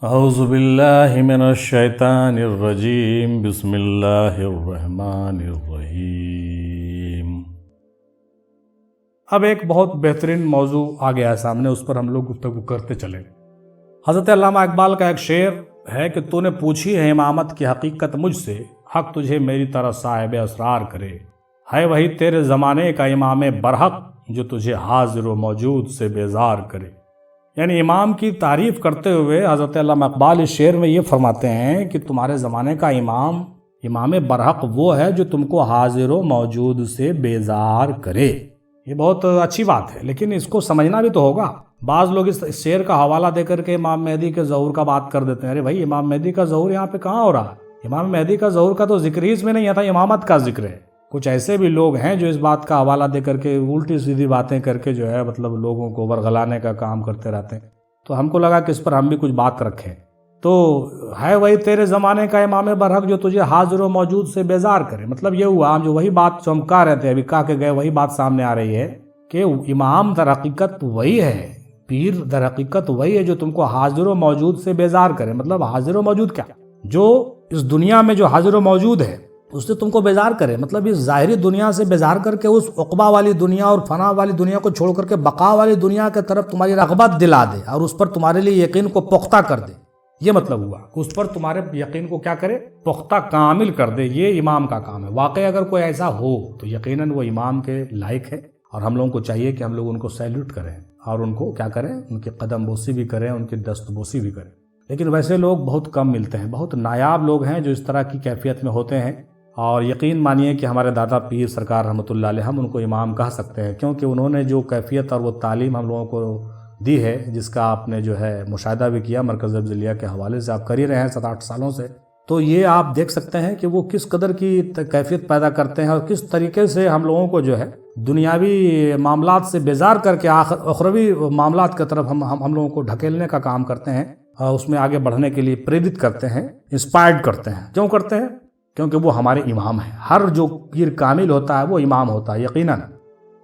اعوذ باللہ من الشیطان الرجیم بسم اللہ الرحمن الرحیم۔ اب ایک بہت بہترین موضوع آ گیا ہے سامنے، اس پر ہم لوگ گفتگو کرتے چلیں۔ حضرت علامہ اقبال کا ایک شعر ہے کہ تو نے پوچھی ہے امامت کی حقیقت مجھ سے، حق تجھے میری طرح صاحب اسرار کرے، ہے وہی تیرے زمانے کا امام برحق جو تجھے حاضر و موجود سے بیزار کرے۔ یعنی امام کی تعریف کرتے ہوئے حضرت علامہ اقبال اس شعر میں یہ فرماتے ہیں کہ تمہارے زمانے کا امام برحق وہ ہے جو تم کو حاضر و موجود سے بیزار کرے۔ یہ بہت اچھی بات ہے، لیکن اس کو سمجھنا بھی تو ہوگا۔ بعض لوگ اس شعر کا حوالہ دے کر کے امام مہدی کے ظہور کا بات کر دیتے ہیں۔ ارے بھائی، امام مہدی کا ظہور یہاں پہ کہاں ہو رہا ہے؟ امام مہدی کا ظہور کا تو ذکر ہی اس میں نہیں آتا، امامت کا ذکر ہے۔ کچھ ایسے بھی لوگ ہیں جو اس بات کا حوالہ دے کر کے الٹی سیدھی باتیں کر کے جو ہے لوگوں کو ورغلانے کا کام کرتے رہتے ہیں۔ تو ہم کو لگا کہ اس پر ہم بھی کچھ بات رکھیں۔ تو ہے وہی تیرے زمانے کا امام برحق جو تجھے حاضر و موجود سے بیزار کرے، مطلب یہ ہوا جو وہی بات جو ہم کہہ رہے تھے، ابھی کہا کے گئے، وہی بات سامنے آ رہی ہے کہ امام در حقیقت وہی ہے، پیر در حقیقت وہی ہے جو تم کو حاضر و موجود سے بیزار کرے۔ مطلب حاضر و موجود کیا؟ جو اس دنیا میں جو حاضر و موجود ہے اس سے تم کو بیزار کرے، مطلب اس ظاہری دنیا سے بیزار کر کے اس عقبہ والی دنیا اور فنا والی دنیا کو چھوڑ کر کے بقا والی دنیا کی طرف تمہاری رغبت دلا دے اور اس پر تمہارے لیے یقین کو پختہ کر دے۔ یہ مطلب ہوا کہ اس پر تمہارے یقین کو کیا کرے؟ پختہ کامل کر دے۔ یہ امام کا کام ہے۔ واقعی اگر کوئی ایسا ہو تو یقیناً وہ امام کے لائق ہے، اور ہم لوگوں کو چاہیے کہ ہم لوگ ان کو سیلیوٹ کریں اور ان کو کیا کریں؟ ان کی قدم بوسی بھی کریں، ان کی دست بوسی بھی کریں۔ لیکن ویسے لوگ بہت کم ملتے ہیں، بہت نایاب لوگ ہیں جو اس طرح کی کیفیت میں ہوتے ہیں۔ اور یقین مانیے کہ ہمارے دادا پیر سرکار رحمۃ اللہ علیہ، ہم ان کو امام کہہ سکتے ہیں، کیونکہ انہوں نے جو کیفیت اور وہ تعلیم ہم لوگوں کو دی ہے، جس کا آپ نے جو ہے مشاہدہ بھی کیا مرکز افضلیہ کے حوالے سے، آپ کر ہی رہے ہیں 7-8 سالوں سے، تو یہ آپ دیکھ سکتے ہیں کہ وہ کس قدر کی کیفیت پیدا کرتے ہیں اور کس طریقے سے ہم لوگوں کو جو ہے دنیاوی معاملات سے بیزار کر کے اخروی معاملات کی طرف ہم لوگوں کو ڈھکیلنے کا کام کرتے ہیں، اور اس میں آگے بڑھنے کے لیے پریرت کرتے ہیں، انسپائرڈ کرتے ہیں۔ کیوں کرتے ہیں؟ کیونکہ وہ ہمارے امام ہیں۔ ہر جو پیر کامل ہوتا ہے وہ امام ہوتا ہے یقیناً۔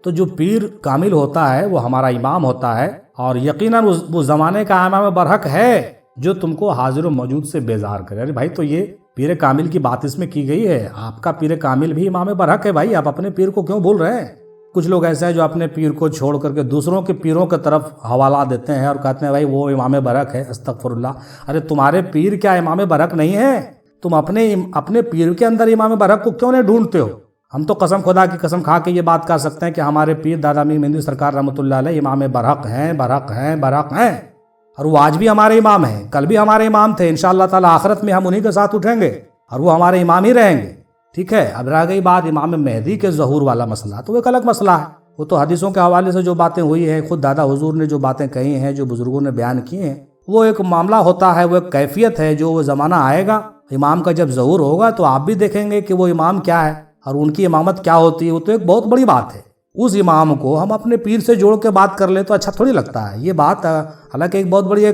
تو جو پیر کامل ہوتا ہے وہ ہمارا امام ہوتا ہے، اور یقیناً وہ زمانے کا امام برحق ہے جو تم کو حاضر و موجود سے بیزار کرے۔ ارے بھائی، تو یہ پیر کامل کی بات اس میں کی گئی ہے۔ آپ کا پیر کامل بھی امام برحق ہے بھائی، آپ اپنے پیر کو کیوں بھول رہے ہیں؟ کچھ لوگ ایسے ہیں جو اپنے پیر کو چھوڑ کر کے دوسروں کے پیروں کی طرف حوالہ دیتے ہیں اور کہتے ہیں بھائی وہ امام برحق ہے۔ استغفر اللہ۔ ارے تمہارے پیر کیا امام برحق نہیں ہے؟ تم اپنے پیر کے اندر امام برحق کو کیوں نہیں ڈھونڈتے ہو؟ ہم تو قسم خدا کی قسم کھا کے یہ بات کہہ سکتے ہیں کہ ہمارے پیر دادا میر مہندی سرکار رحمۃ اللہ علیہ امام برحق ہیں، برحق ہیں، برحق ہیں، اور وہ آج بھی ہمارے امام ہیں، کل بھی ہمارے امام تھے، انشاءاللہ تعالی آخرت میں ہم انہی کے ساتھ اٹھیں گے اور وہ ہمارے امام ہی رہیں گے۔ ٹھیک ہے، اب رہ گئی بات امام مہدی کے ظہور والا مسئلہ، تو وہ ایک الگ مسئلہ ہے۔ وہ تو حدیثوں کے حوالے سے جو باتیں ہوئی ہیں، خود دادا حضور نے جو باتیں کہی ہیں، جو بزرگوں نے بیان کی ہیں، وہ ایک معاملہ ہوتا ہے، وہ ایک کیفیت ہے، جو وہ زمانہ آئے گا امام کا جب ظہور ہوگا تو آپ بھی دیکھیں گے کہ وہ امام کیا ہے اور ان کی امامت کیا ہوتی ہے۔ وہ تو ایک بہت بڑی بات ہے۔ اس امام کو ہم اپنے پیر سے جوڑ کے بات کر لیں تو اچھا تھوڑی لگتا ہے یہ بات۔ حالانکہ ایک بہت بڑی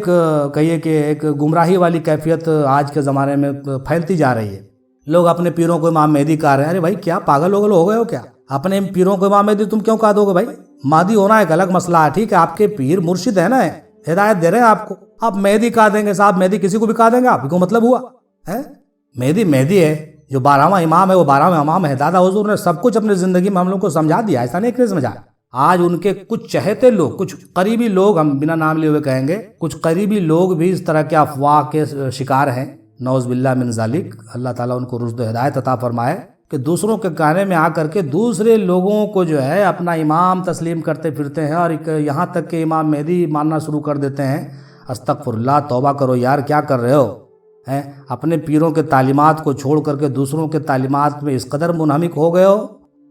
کہیے کہ ایک گمراہی والی کیفیت آج کے زمانے میں پھیلتی جا رہی ہے۔ لوگ اپنے پیروں کو امام مہدی کہہ رہے ہیں۔ ارے بھائی، کیا پاگل ہو گئے ہو کیا؟ اپنے پیروں کو امام مہدی تم کیوں کہہ دو گے بھائی؟ مہدی ہونا ایک الگ مسئلہ ہے، ٹھیک ہے، آپ کے پیر مرشد ہے نا، ہدایت دے رہے ہیں آپ کو، آپ مہدی کہہ دیں گے صاحب، مہدی کسی کو بھی کہہ دیں گے، آپ کو مطلب ہوا ہے؟ مہدی ہے جو 12واں امام ہے، وہ 12واں امام ہے۔ دادا حضور نے سب کچھ اپنی زندگی میں ہم لوگ کو سمجھا دیا، ایسا نہیں کہ سمجھا۔ آج ان کے کچھ چہتے لوگ، کچھ قریبی لوگ، ہم بنا نام لیے ہوئے کہیں گے، کچھ قریبی لوگ بھی اس طرح کے افواہ کے شکار ہیں، نعوذ باللہ من ذالک۔ اللہ تعالیٰ ان کو رشد و ہدایت عطا فرمائے کہ دوسروں کے کہنے میں آ کر کے دوسرے لوگوں کو جو ہے اپنا امام تسلیم کرتے پھرتے ہیں، اور یہاں تک کہ امام مہدی ماننا شروع کر دیتے ہیں۔ استغفر اللہ، توبہ کرو یار، کیا کر رہے ہو؟ اپنے پیروں کے تعلیمات کو چھوڑ کر کے دوسروں کے تعلیمات میں اس قدر منہمک ہو گئے ہو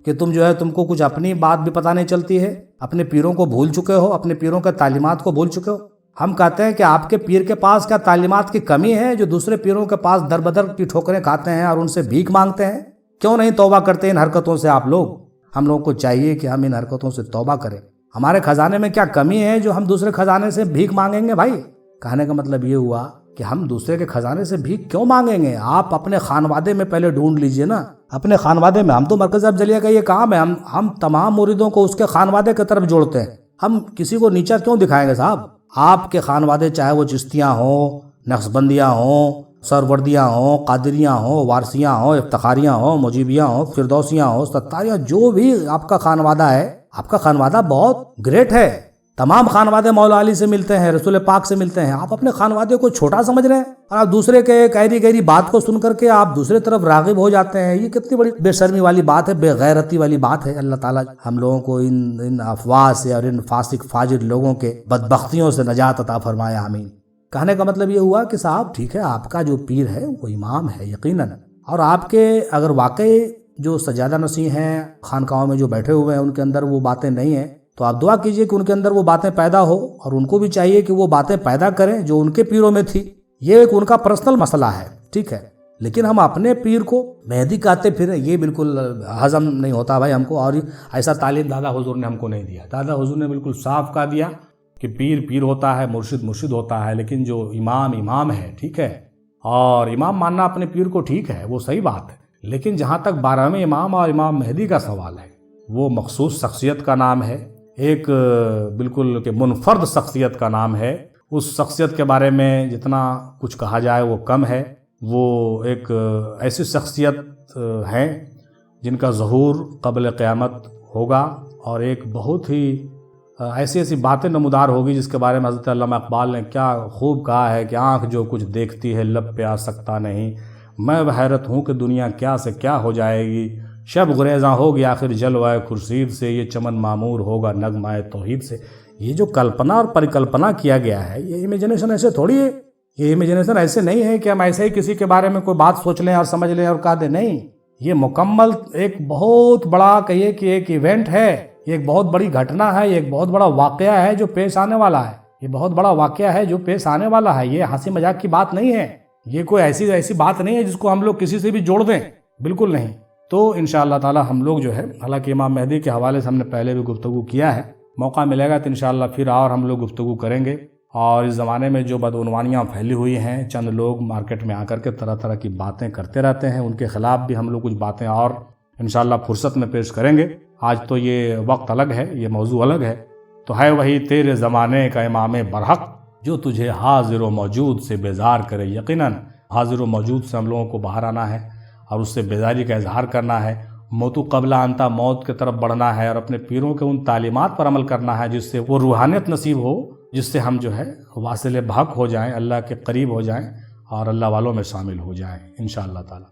کہ تم کو کچھ اپنی بات بھی پتہ نہیں چلتی ہے، اپنے پیروں کو بھول چکے ہو، اپنے پیروں کے تعلیمات کو بھول چکے ہو۔ ہم کہتے ہیں کہ آپ کے پیر کے پاس کیا تعلیمات کی کمی ہے جو دوسرے پیروں کے پاس در بدر کی ٹھوکریں کھاتے ہیں اور ان سے بھیک مانگتے ہیں؟ کیوں نہیں توبہ کرتے ان حرکتوں سے آپ لوگ؟ ہم لوگوں کو چاہیے کہ ہم ان حرکتوں سے توبہ کریں۔ ہمارے خزانے میں کیا کمی ہے جو ہم دوسرے خزانے سے بھیک مانگیں گے؟ بھائی، کہنے کا مطلب یہ ہوا کہ ہم دوسرے کے خزانے سے بھیک کیوں مانگیں گے؟ آپ اپنے خانوادے میں پہلے ڈھونڈ لیجئے نا، اپنے خانوادے میں۔ ہم تو مرکز افضلیہ کا یہ کام ہے، ہم تمام مریدوں کو اس کے خانوادے کی طرف جوڑتے ہیں۔ ہم کسی کو نیچا کیوں دکھائیں گے صاحب؟ آپ کے خانوادے چاہے وہ چشتیاں ہوں، نقشبندیاں ہوں، سروردیاں ہوں، قادریاں ہوں، وارثیاں ہوں، افتخاریاں ہوں، مجیبیاں ہوں، فردوسیاں ہوں، ستاریاں، جو بھی آپ کا خانوادہ ہے، آپ کا خانوادہ بہت گریٹ ہے. تمام خانوادے مولا علی سے ملتے ہیں، رسول پاک سے ملتے ہیں. آپ اپنے خانوادے کو چھوٹا سمجھ رہے ہیں اور آپ دوسرے کے گہری بات کو سن کر کے آپ دوسرے طرف راغب ہو جاتے ہیں. یہ کتنی بڑی بے شرمی والی بات ہے، بے غیرتی والی بات ہے. اللہ تعالیٰ ہم لوگوں کو ان افواہ سے اور ان فاسق فاجر لوگوں کے بدبختیوں سے نجات عطا فرمائے، آمین. کہنے کا مطلب یہ ہوا کہ صاحب ٹھیک ہے، آپ کا جو پیر ہے وہ امام ہے یقیناً، اور آپ کے اگر واقعی جو سجادہ نشین ہیں خانقاہوں میں جو بیٹھے ہوئے ہیں ان کے اندر وہ باتیں نہیں ہیں تو آپ دعا کیجئے کہ ان کے اندر وہ باتیں پیدا ہو، اور ان کو بھی چاہیے کہ وہ باتیں پیدا کریں جو ان کے پیروں میں تھی. یہ ایک ان کا پرسنل مسئلہ ہے، ٹھیک ہے. لیکن ہم اپنے پیر کو مہدی کہتے پھریں، یہ بالکل ہضم نہیں ہوتا بھائی ہم کو. اور ایسا تعلیم دادا حضور نے ہم کو نہیں دیا. دادا حضور نے بالکل صاف کہا دیا کہ پیر پیر ہوتا ہے، مرشد مرشد ہوتا ہے، لیکن جو امام امام ہے، ٹھیک ہے. اور امام ماننا اپنے پیر کو ٹھیک ہے، وہ صحیح بات ہے. لیکن جہاں تک 12ویں امام اور امام مہدی کا سوال ہے، وہ مخصوص شخصیت کا نام ہے، ایک بالکل کہ منفرد شخصیت کا نام ہے. اس شخصیت کے بارے میں جتنا کچھ کہا جائے وہ کم ہے. وہ ایک ایسی شخصیت ہیں جن کا ظہور قبل قیامت ہوگا، اور ایک بہت ہی ایسی باتیں نمودار ہوگی جس کے بارے میں حضرت علامہ اقبال نے کیا خوب کہا ہے کہ آنکھ جو کچھ دیکھتی ہے لب پہ آ سکتا نہیں، میں بحیرت ہوں کہ دنیا کیا سے کیا ہو جائے گی، شب گریزاں ہوگی آخر جلوائے خورشید سے، یہ چمن معمور ہوگا نغمہ توحید سے. یہ جو کلپنا اور پریکلپنا کیا گیا ہے، یہ امیجنیشن ایسے تھوڑی ہے. یہ امیجنیشن ایسے نہیں ہے کہ ہم ایسے ہی کسی کے بارے میں کوئی بات سوچ لیں اور سمجھ لیں اور کہہ دیں. نہیں، یہ مکمل ایک بہت بڑا کہیے کہ ایک ایونٹ ہے، یہ ایک بہت بڑی گھٹنا ہے، یہ ایک بہت بڑا واقعہ ہے جو پیش آنے والا ہے. یہ بہت بڑا واقعہ ہے جو پیش آنے والا ہے. یہ ہنسی مذاق کی بات نہیں ہے. یہ کوئی ایسی بات نہیں ہے جس کو ہم لوگ کسی سے بھی جوڑ دیں، بالکل نہیں. تو انشاءاللہ تعالی ہم لوگ جو ہے، حالانکہ امام مہدی کے حوالے سے ہم نے پہلے بھی گفتگو کیا ہے، موقع ملے گا تو انشاءاللہ پھر اور ہم لوگ گفتگو کریں گے. اور اس زمانے میں جو بدعنوانیاں پھیلی ہوئی ہیں، چند لوگ مارکیٹ میں آ کر کے طرح طرح کی باتیں کرتے رہتے ہیں، ان کے خلاف بھی ہم لوگ کچھ باتیں اور انشاءاللہ فرصت میں پیش کریں گے. آج تو یہ وقت الگ ہے، یہ موضوع الگ ہے. تو ہے وہی تیرے زمانے کا امام برحق جو تجھے حاضر و موجود سے بیزار کرے. یقیناً حاضر و موجود سے ہم لوگوں کو باہر آنا ہے اور اس سے بیزاری کا اظہار کرنا ہے. موتو قبل انتا، موت کی طرف بڑھنا ہے اور اپنے پیروں کے ان تعلیمات پر عمل کرنا ہے جس سے وہ روحانیت نصیب ہو، جس سے ہم جو ہے واصل بحق ہو جائیں، اللہ کے قریب ہو جائیں اور اللہ والوں میں شامل ہو جائیں انشاءاللہ تعالی.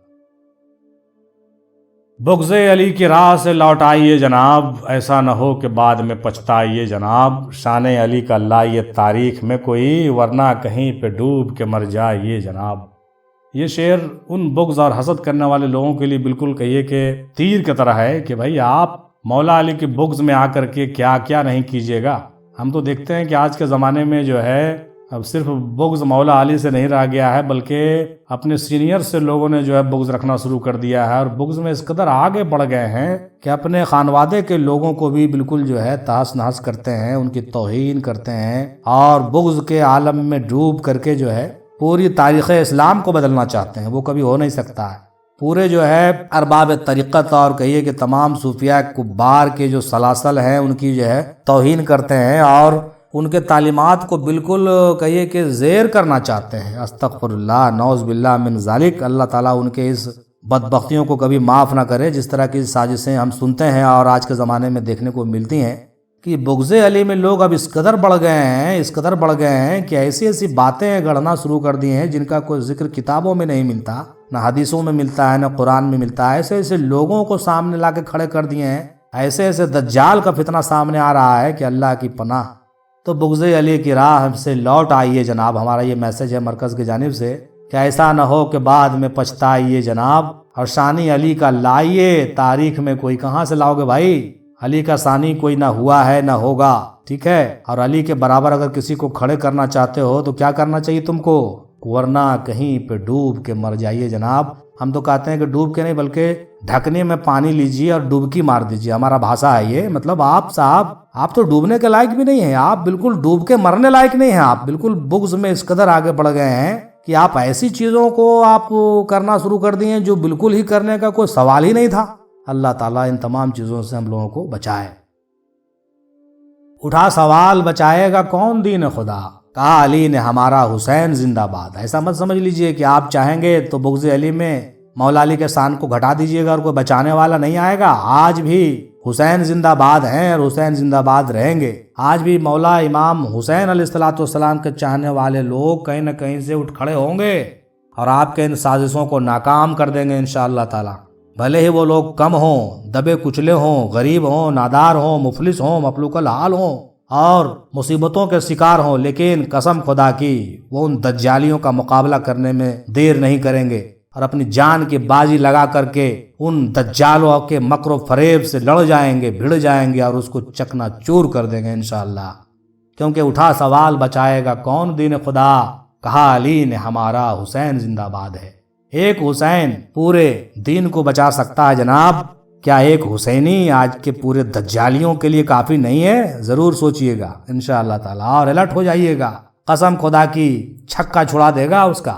بغض علی کی راہ سے لوٹ آئیے جناب، ایسا نہ ہو کہ بعد میں پچھتائیے جناب. شان علی کا لائیے تاریخ میں کوئی، ورنہ کہیں پہ ڈوب کے مر جائیے جناب. یہ شعر ان بغض اور حسد کرنے والے لوگوں کے لیے بالکل کہیے کہ تیر کی طرح ہے کہ بھائی آپ مولا علی کے بغض میں آ کر کے کیا کیا نہیں کیجیے گا. ہم تو دیکھتے ہیں کہ آج کے زمانے میں جو ہے اب صرف بغض مولا علی سے نہیں رہ گیا ہے، بلکہ اپنے سینئر سے لوگوں نے جو ہے بغض رکھنا شروع کر دیا ہے، اور بغض میں اس قدر آگے بڑھ گئے ہیں کہ اپنے خانوادے کے لوگوں کو بھی بالکل جو ہے تحس نحس کرتے ہیں، ان کی توہین کرتے ہیں، اور بغض کے عالم میں ڈوب کر کے جو ہے پوری تاریخ اسلام کو بدلنا چاہتے ہیں. وہ کبھی ہو نہیں سکتا ہے. پورے جو ہے ارباب طریقت اور کہیے کہ تمام صوفیاء کبار کے جو سلاسل ہیں ان کی جو ہے توہین کرتے ہیں اور ان کے تعلیمات کو بالکل کہیے کہ زیر کرنا چاہتے ہیں. استغفر اللہ، نعوذ باللہ من ذالک. اللہ تعالیٰ ان کے اس بدبختیوں کو کبھی معاف نہ کرے. جس طرح کی سازشیں ہم سنتے ہیں اور آج کے زمانے میں دیکھنے کو ملتی ہیں کہ بغض علی میں لوگ اب اس قدر بڑھ گئے ہیں کہ ایسی باتیں گڑھنا شروع کر دی ہیں جن کا کوئی ذکر کتابوں میں نہیں ملتا، نہ حدیثوں میں ملتا ہے، نہ قرآن میں ملتا ہے. ایسے لوگوں کو سامنے لا کے کھڑے کر دیے ہیں. ایسے دجال کا فتنہ سامنے آ رہا ہے کہ اللہ کی پناہ. تو بغض علی کی راہ سے لوٹ آئیے جناب. ہمارا یہ میسج ہے مرکز کی جانب سے کہ ایسا نہ ہو کہ بعد میں پچھتائیے جناب. اور شانی علی کا لائیے تاریخ میں کوئی. کہاں سے لاؤ گے بھائی؟ علی کا ثانی کوئی نہ ہوا ہے نہ ہوگا، ٹھیک ہے. اور علی کے برابر اگر کسی کو کھڑے کرنا چاہتے ہو تو کیا کرنا چاہیے تم کو؟ ورنہ کہیں پہ ڈوب کے مر جائیے جناب. ہم تو کہتے ہیں کہ ڈوب کے نہیں بلکہ ڈھکنے میں پانی لیجیے اور ڈوبکی مار دیجیے. ہمارا بھاشا ہے یہ. مطلب آپ صاحب آپ تو ڈوبنے کے لائق بھی نہیں ہیں، آپ بالکل ڈوب کے مرنے لائق نہیں ہیں. آپ بالکل بغض میں اس قدر آگے بڑھ گئے ہیں کہ آپ ایسی چیزوں کو آپ کرنا شروع کر دیے جو بالکل ہی کرنے کا کوئی سوال ہی نہیں تھا. اللہ تعالیٰ ان تمام چیزوں سے ہم لوگوں کو بچائے. اٹھا سوال بچائے گا کون دین خدا، کہا علی نے ہمارا حسین زندہ باد۔ ایسا مت سمجھ لیجئے کہ آپ چاہیں گے تو بغض علی میں مولا علی کے شان کو گھٹا دیجئے گا اور کوئی بچانے والا نہیں آئے گا۔ آج بھی حسین زندہ باد ہیں اور حسین زندہ باد رہیں گے۔ آج بھی مولا امام حسین علیہ السلام کے چاہنے والے لوگ کہیں نہ کہیں سے اٹھ کھڑے ہوں گے اور آپ کے ان سازشوں کو ناکام کر دیں گے انشاءاللہ تعالی۔ بھلے ہی وہ لوگ کم ہوں، دبے کچلے ہوں، غریب ہوں، نادار ہوں، مفلس ہوں، مفلوک الحال ہوں اور مصیبتوں کے شکار ہوں، لیکن قسم خدا کی وہ ان دجالیوں کا مقابلہ کرنے میں دیر نہیں کریں گے اور اپنی جان کی بازی لگا کر کے ان دجالوں کے مکر و فریب سے لڑ جائیں گے، بھڑ جائیں گے اور اس کو چکنا چور کر دیں گے انشاءاللہ۔ کیونکہ اٹھا سوال بچائے گا کون دین خدا، کہا علی نے ہمارا حسین زندہ باد ہے۔ ایک حسین پورے دین کو بچا سکتا ہے جناب، کیا ایک حسینی آج کے پورے دجالیوں کے لیے کافی نہیں ہے؟ ضرور سوچئے گا انشاءاللہ تعالی اور الرٹ ہو جائیے گا، قسم خدا کی چھکا چھڑا دے گا اس کا۔